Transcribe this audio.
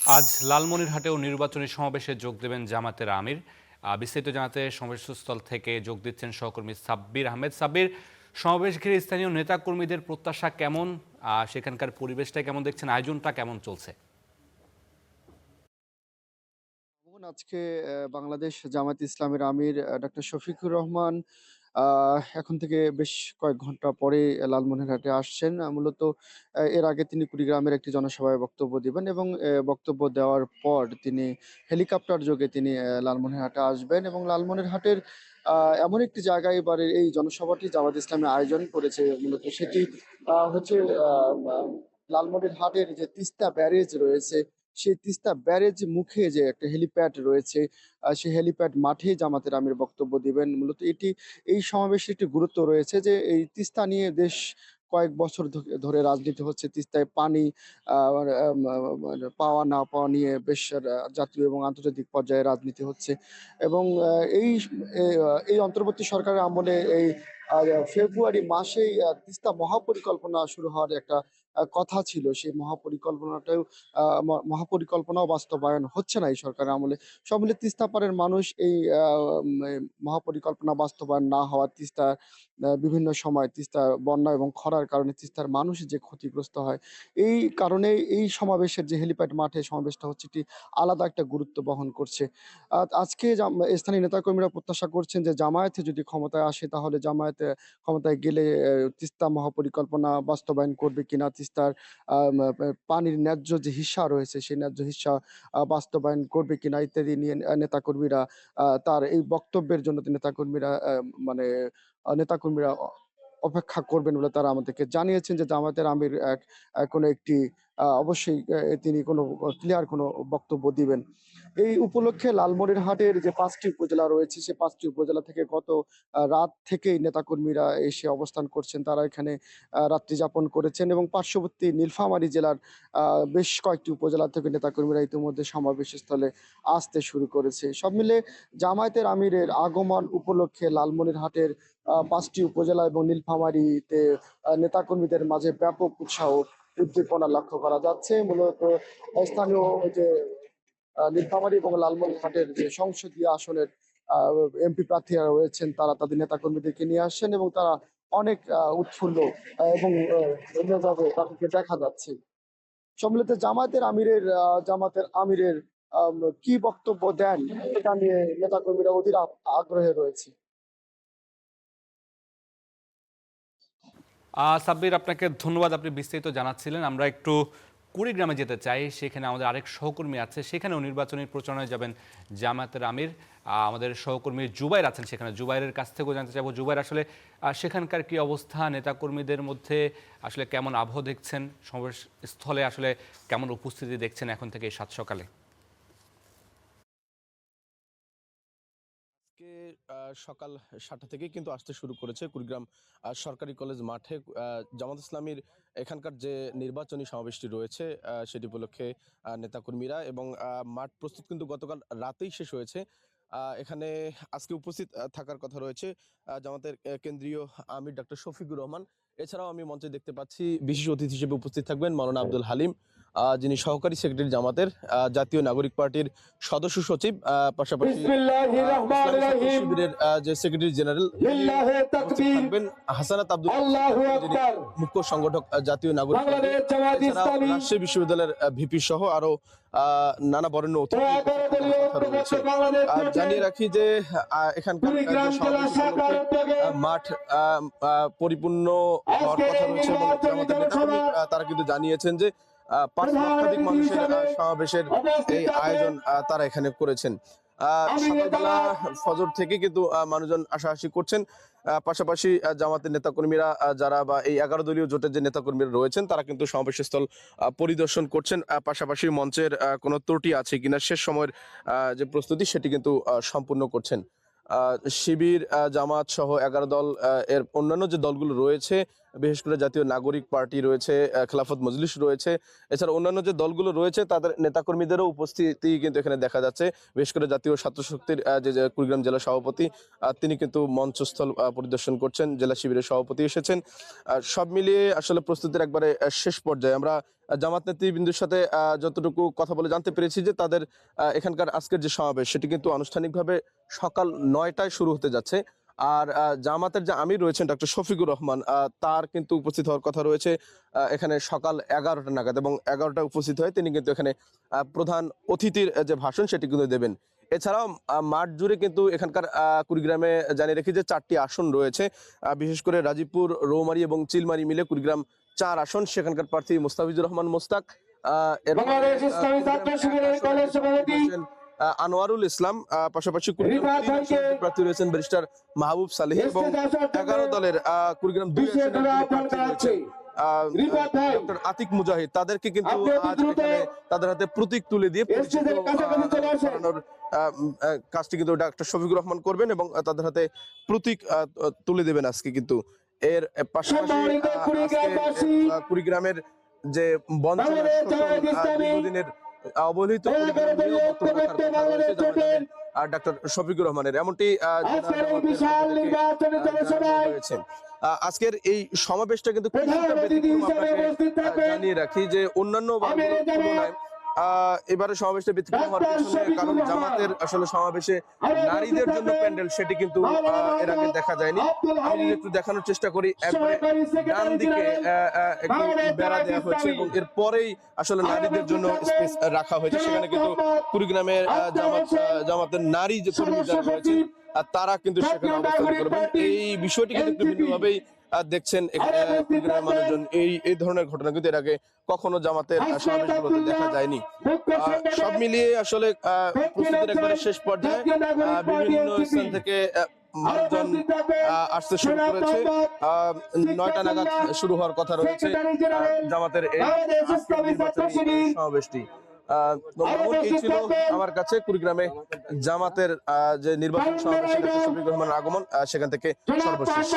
আজ লালমনিরহাটেও নির্বাচনী সমাবেশে যোগ দেবেন জামাতের আমির। বিস্তারিত জানাতে সমাবেশস্থল থেকে যোগ দিচ্ছেন সহকর্মী সাব্বির আহমেদ। সাব্বির, সমাবেশ ঘিরে স্থানীয় নেতাকর্মীদের প্রত্যাশা কেমন? সেখানকার পরিবেশটা কেমন দেখছেন? আয়োজনটা কেমন চলছে? আজকে বাংলাদেশ জামায়াত ইসলামের আমির ডক্টর শফিকুর রহমান এখন থেকে বেশ কয়েক ঘন্টা পরে লালমনিরহাটে আসছেন। মূলত এর আগে তিনি কুড়িগ্রামের একটি জনসভায় বক্তব্য দিবেন এবং বক্তব্য দেওয়ার পর তিনি হেলিকপ্টার যোগে তিনি লালমনিরহাটে আসবেন এবং লালমনিরহাটের আ এমন একটি জায়গায় এবারে এই জনসভাটি জামায়াত ইসলামী আয়োজন করেছে। মূলত সেটি হচ্ছে আ মা লালমনিরহাটের যে তিস্তা ব্যারেজ রয়েছে, সেই তিস্তা ব্যারেজ মুখে যে একটা হেলিপ্যাড রয়েছে, সেই হেলিপ্যাড মাঠেই জামাতের আমির বক্তব্য দিবেন। মূলত এই সমাবেশের একটি গুরুত্ব রয়েছে যে এই তিস্তা নিয়ে বেশ কয়েক বছর ধরে রাজনীতি হচ্ছে। তিস্তায় পানি আ মানে পাওয়া না পাওয়া নিয়ে বেশ জাতীয় এবং আন্তর্জাতিক পর্যায়ে রাজনীতি হচ্ছে এবং এই এই অন্তর্বর্তী সরকারের আমলে এই আ ফেব্রুয়ারি মাসেই তিস্তা মহাপরিকল্পনা শুরু হওয়ার একটা কথা ছিল। সেই মহাপরিকল্পনাটাও আ ম মহাপরিকল্পনাও বাস্তবায়ন হচ্ছে না এই সরকারের আমলে। সব মিলে তিস্তা পাড়ের মানুষ এই আ এ মহাপরিকল্পনা বাস্তবায়ন না হওয়া, তিস্তার বিভিন্ন সময় তিস্তা বন্যা এবং খরার কারণে তিস্তার মানুষ যে ক্ষতিগ্রস্ত হয়, এই কারণে এই সমাবেশের যে হেলিপ্যাড মাঠে সমাবেশটা হচ্ছে এটি আলাদা একটা গুরুত্ব বহন করছে। আজকে স্থানীয় নেতাকর্মীরা প্রত্যাশা করছেন যে জামায়াতে যদি ক্ষমতায় আসে তাহলে জামায়াতে ক্ষমতায় গেলে তিস্তা মহাপরিকল্পনা বাস্তবায়ন করবে কিনা, তিস্তার আ মা পা পানির ন্যায্য যে হিস্যা রয়েছে সেই ন্যায্য হিস্যা বাস্তবায়ন করবে কিনা ইত্যাদি নিয়ে নেতাকর্মীরা তার এই বক্তব্যের জন্য নেতাকর্মীরা মানে নেতাকর্মীরা অপেক্ষা করবেন বলে তারা আমাদেরকে জানিয়েছেন যে জামায়াতের আমির এক কোনো একটি অবশ্যই তিনি কোনো ক্লিয়ার কোনো বক্তব্য দিবেন। এই উপলক্ষে লালমনিরহাটের যে ৫ টি উপজেলা রয়েছে, সে ৫ টি উপজেলা থেকে গত রাত থেকেই নেতাকর্মীরা এসে অবস্থান করছেন। তারা এখানে রাত্রি যাপন করেছেন এবং পার্শ্ববর্তী নীলফামারী জেলার আ বেশ কয়েকটি উপজেলা থেকে নেতাকর্মীরা ইতিমধ্যে সমাবেশস্থলে আসতে শুরু করেছে। সব মিলে জামায়াতের আমিরের আগমন উপলক্ষে লালমনিরহাটের ৫ টি উপজেলা এবং নীলফামারীতে নেতাকর্মীদের মাঝে ব্যাপক উৎসাহ উদ্দীপনা লক্ষ্য করা যাচ্ছে। মূলত স্থানীয় ওই যে নীলফামারী এবং লালমনিরহাটের যে সংসদীয় আসনের আ এমপি প্রার্থীরা রয়েছেন তারা তাদের নেতাকর্মীদেরকে নিয়ে আসছেন এবং তারা অনেক উৎফুল্ল এবং মেজাজে তাদেরকে দেখা যাচ্ছে। সম্মিলিত জামাতের আমিরের কি বক্তব্য দেন এটা নিয়ে নেতাকর্মীরা অধীর আগ্রহে রয়েছে। সাব্বির, আপনাকে ধন্যবাদ। আপনি বিস্তারিত জানাচ্ছিলেন। আমরা একটু কুড়িগ্রামে যেতে চাই। সেখানে আমাদের আরেক সহকর্মী আছে, সেখানেও নির্বাচনী প্রচারণায় যাবেন জামায়াতের আমির। আমাদের সহকর্মী জুবাইর আছেন সেখানে। জুবাইরের কাছ থেকেও জানতে চাইবো, জুবাইর, আসলে সেখানকার কি অবস্থা? নেতাকর্মীদের মধ্যে আসলে কেমন আবহ দেখছেন? সমাবেশ স্থলে আসলে কেমন উপস্থিতি দেখছেন এখন থেকে এই সাত সকালে? আজকে সকাল ৭টা থেকেই কিন্তু আসতে শুরু করেছে কুড়িগ্রাম সরকারি কলেজ মাঠে জামাত ইসলামীর এখানকার যে নির্বাচনী সমাবেশটি রয়েছে সেটি উপলক্ষে নেতাকর্মীরা এবং মাঠ প্রস্তুত কিন্তু গতকাল রাতেই শেষ হয়েছে। এখানে আজকে উপস্থিত থাকার কথা রয়েছে জামাতের কেন্দ্রীয় আমির ডক্টর শফিকুর রহমান। এছাড়াও আমি মঞ্চে দেখতে পাচ্ছি বিশেষ অতিথি হিসেবে উপস্থিত থাকবেন মাওলানা আব্দুল হালিম, যিনি সহকারী সেক্রেটারি জামাতের, জাতীয় নাগরিক পার্টির সদস্য সচিব, পাশাপাশি বিসমিল্লাহির ইসলামী রহমানির ছাত্র রহিম। শিবিরের যে সেক্রেটারি জেনারেল লিল্লাহে উপস্থিত তাকবীর। থাকবেন। হাসানাত আব্দুল উপস্থিত আল্লাহু থাকবেন, যিনি আকবার। মুখ্য সংগঠক জাতীয় নাগরিক পার্টি। বাংলাদেশ জামাত এছাড়াও ইসলামী রাজশাহী বিশ্ববিদ্যালয়ের ভিপি সহ আরো নানা বরেণ্য অতিথি উপস্থিত থাকার দলীয় কথা রয়েছে। প্রজাতন্ত্র বাংলাদেশ আর জোটের জানিয়ে রাখি যে এখানকার যে কুড়িগ্রাম জেলা সমাবেশ শাখার উপলক্ষে উদ্যোগে মাঠ পরিপূর্ণ হওয়ার আজকের কথা এই রয়েছে এবং নির্বাচনী জামাতের নেতাকর্মী জনসভা তারা কিন্তু জানিয়েছেন যে ৫ প্রধান লক্ষাধিক অতিথি মানুষের হিসেবে সমাবেশের উপস্থিত এই আছেন আয়োজন তারা এখানে করেছেন। আমি সকালবেলা জামাত ফজর থেকে কিন্তু মানুষজন আসাআসি করছেন। পাশাপাশি জামাতের নেতাকর্মীরা যারা বা এই ১১ দলীয় জোটের যে নেতাকর্মীরা রয়েছেন তারা কিন্তু সমাবেশস্থল পরিদর্শন করছেন। পাশাপাশি মঞ্চের কোনো ত্রুটি আছে কিনা শেষ সময়ের যে প্রস্তুতি সেটি কিন্তু সম্পূর্ণ করছেন। শিবির, জামাত সহ ১১ দল, এর অন্যান্য যে দলগুলো রয়েছে বিশেষ করে জাতীয় নাগরিক পার্টি রয়েছে, খেলাফত মজলিস রয়েছে, এছাড়া অন্যান্য যে দলগুলো রয়েছে তাদের নেতাকর্মীদেরও উপস্থিতি কিন্তু এখানে দেখা যাচ্ছে। বিশেষ করে জাতীয় ছাত্র শক্তির যে কুড়িগ্রাম জেলা সভাপতি, তিনি কিন্তু মঞ্চস্থল পরিদর্শন করছেন, জেলা শিবিরের সভাপতি এসেছেন। সব মিলিয়ে আসলে প্রস্তুতির একবারে শেষ পর্যায়ে। আমরা জামাত নেতৃবৃন্দের সাথে যতটুকু কথা বলে জানতে পেরেছি যে তাদের এখানকার আজকের যে সমাবেশ সেটি কিন্তু আনুষ্ঠানিকভাবে সকাল 9টায় শুরু হতে যাচ্ছে। আর জামাতের যে আমির রয়েছেন ডক্টর শফিকুর রহমান, তার কিন্তু উপস্থিত হওয়ার কথা রয়েছে এখানে সকাল 11টা নাগাদ, এবং 11টায় উপস্থিত হয়ে তিনি কিন্তু এখানে প্রধান অতিথির যে ভাষণ সেটি কিন্তু দেবেন। এছাড়াও মাঠ জুড়ে কিন্তু এখানকার কুড়িগ্রামে জানিয়ে রেখি যে 4টি আসন রয়েছে, বিশেষ করে রাজীবপুর, রৌমারী এবং চিলমারী মিলে কুড়িগ্রাম 4 আসন। সেখানকার প্রার্থী মোস্তাফিজুর রহমান মোস্তাক, আনোয়ারুল ইসলাম, পাশাপাশি প্রার্থী রয়েছেন ব্যারিস্টার মাহবুব সালেহ, এবং 11 দলের কুড়িগ্রাম 2 আসনের প্রার্থী রয়েছেন ডক্টর আতিক মুজাহিদ। তাদেরকে কিন্তু আজ এখানে তাদের হাতে প্রতীক তুলে দিয়ে করানোর কাজটি কিন্তু ডক্টর শফিকুর রহমান করবেন, এবং তাদের হাতে প্রতীক তুলে দেবেন আজকে। কিন্তু এর পাশাপাশি কুড়িগ্রামের যে বঞ্চনা, দীর্ঘদিনের অবহেলিত ডক্টর শফিকুর রহমানের, এমনটি রয়েছেন। আজকের এই সমাবেশটা কিন্তু জানিয়ে রাখি যে অন্যান্য তুলনায় এবারে সমাবেশটা ব্যতিক্রম হওয়ার পেছনে কারণ জামাতের আসলে সমাবেশে নারীদের জন্য প্যান্ডেল সেটি কিন্তু এর আগে দেখা যায়নি। আমি একটু দেখানোর চেষ্টা করি, একবারে ডান দিকে একটু বেড়া দেওয়া হয়েছে এবং এরপরেই আসলে নারীদের জন্য স্পেস রাখা হয়েছে। সেখানে কিন্তু কুড়িগ্রামের জামাতের নারী যে কর্মী যারা রয়েছেন তারা কিন্তু সেখানে অবস্থান করবেন। এই বিষয়টি কিন্তু একটু ভিন্নভাবেই দেখছেন কুড়িগ্রামের মানুষজন। এই ধরনের ঘটনা কিন্তু এর আগে কখনো জামাতের সমাবেশগুলোতে দেখা যায়নি। সব মিলিয়ে আসলে প্রস্তুতির একবারে শেষ পর্যায়ে বিভিন্ন স্থান থেকে মানুষজন আসতে শুরু করেছে। 9টা নাগাদ শুরু হওয়ার কথা রয়েছে জামাতের এই নির্বাচনী সমাবেশটি। এই ছিল আমার কাছে কুড়িগ্রামে জামাতের যে নির্বাচন সমাবেশ, শফিকুর রহমানের আগমন সেখান থেকে সর্বশেষ।